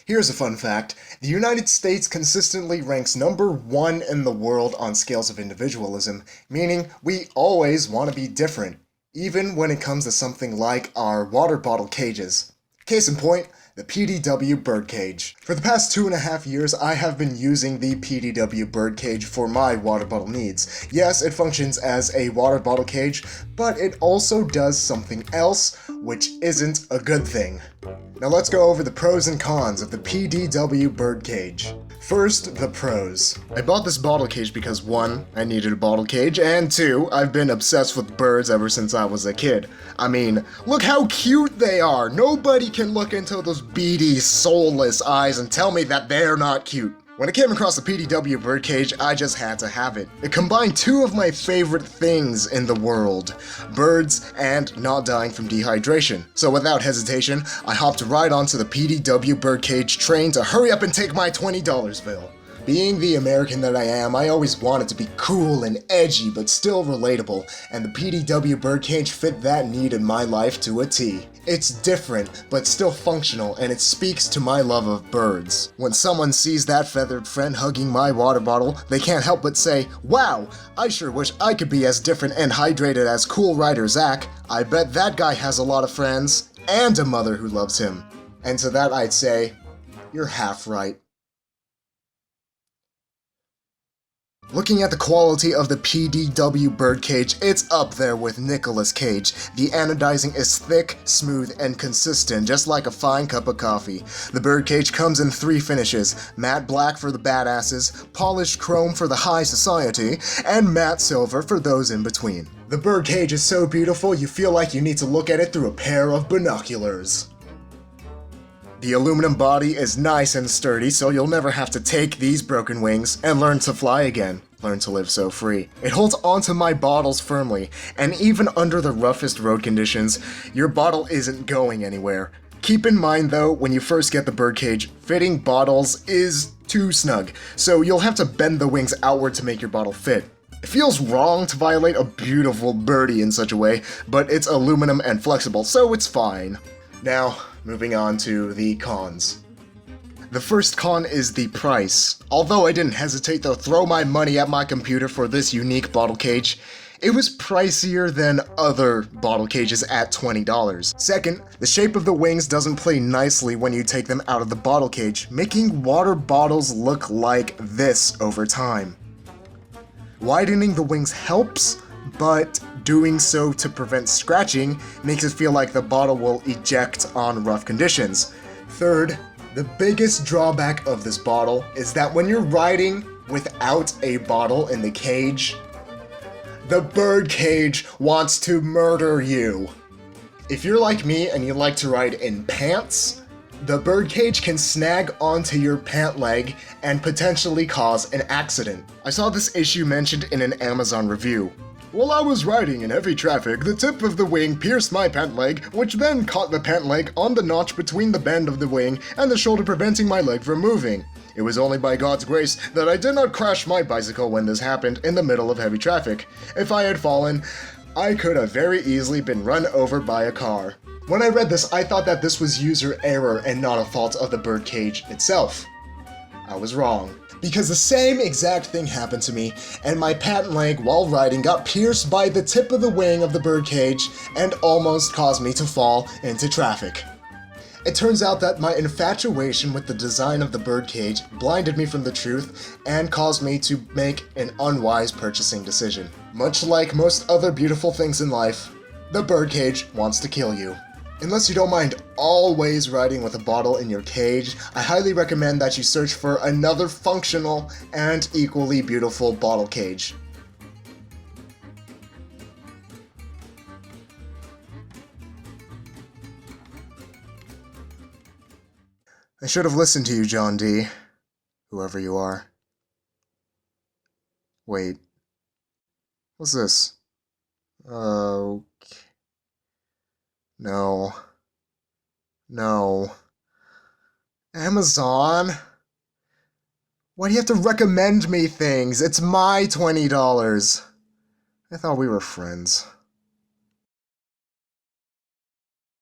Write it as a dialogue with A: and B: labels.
A: Here's a fun fact. The United States consistently ranks #1 in the world on scales of individualism, meaning we always want to be different, even when it comes to something like our water bottle cages. Case in point, the PDW Bird Cage. For the past 2.5 years, I have been using the PDW Bird Cage for my water bottle needs. Yes, it functions as a water bottle cage, but it also does something else, which isn't a good thing. Now let's go over the pros and cons of the PDW Bird Cage. First, the pros. I bought this bottle cage because 1, I needed a bottle cage, and 2, I've been obsessed with birds ever since I was a kid. I mean, look how cute they are! Nobody can look into those beady, soulless eyes and tell me that they're not cute. When I came across the PDW Bird Cage, I just had to have it. It combined 2 of my favorite things in the world, birds and not dying from dehydration. So without hesitation, I hopped right onto the PDW Bird Cage train to hurry up and take my $20 bill. Being the American that I am, I always wanted to be cool and edgy but still relatable, and the PDW Bird Cage fit that need in my life to a T. It's different, but still functional, and it speaks to my love of birds. When someone sees that feathered friend hugging my water bottle, they can't help but say, "Wow, I sure wish I could be as different and hydrated as Cool Rider Zach. I bet that guy has a lot of friends, and a mother who loves him." And to that I'd say, you're half right. Looking at the quality of the PDW Bird Cage, it's up there with Nicolas Cage. The anodizing is thick, smooth, and consistent, just like a fine cup of coffee. The Bird Cage comes in 3 finishes: matte black for the badasses, polished chrome for the high society, and matte silver for those in between. The Bird Cage is so beautiful you feel like you need to look at it through a pair of binoculars. The aluminum body is nice and sturdy, so you'll never have to take these broken wings and learn to fly again. Learn to live so free. It holds onto my bottles firmly, and even under the roughest road conditions, your bottle isn't going anywhere. Keep in mind though, when you first get the Bird Cage, fitting bottles is too snug, so you'll have to bend the wings outward to make your bottle fit. It feels wrong to violate a beautiful birdie in such a way, but it's aluminum and flexible, so it's fine. Now, moving on to the cons. The first con is the price. Although I didn't hesitate to throw my money at my computer for this unique bottle cage, it was pricier than other bottle cages at $20. Second, the shape of the wings doesn't play nicely when you take them out of the bottle cage, making water bottles look like this over time. Widening the wings helps, but doing so to prevent scratching makes it feel like the bottle will eject on rough conditions. Third, the biggest drawback of this bottle is that when you're riding without a bottle in the cage, the Bird Cage wants to murder you. If you're like me and you like to ride in pants, the Bird Cage can snag onto your pant leg and potentially cause an accident. I saw this issue mentioned in an Amazon review. While I was riding in heavy traffic, the tip of the wing pierced my pant leg, which then caught the pant leg on the notch between the bend of the wing and the shoulder, preventing my leg from moving. It was only by God's grace that I did not crash my bicycle when this happened in the middle of heavy traffic. If I had fallen, I could have very easily been run over by a car. When I read this, I thought that this was user error and not a fault of the Bird Cage itself. I was wrong. Because the same exact thing happened to me, and my pant leg while riding got pierced by the tip of the wing of the Bird Cage and almost caused me to fall into traffic. It turns out that my infatuation with the design of the Bird Cage blinded me from the truth and caused me to make an unwise purchasing decision. Much like most other beautiful things in life, the Bird Cage wants to kill you. Unless you don't mind always riding with a bottle in your cage, I highly recommend that you search for another functional and equally beautiful bottle cage. I should have listened to you, John D. Whoever you are. Wait. What's this? Okay. No. No. Amazon? Why do you have to recommend me things? It's my $20. I thought we were friends.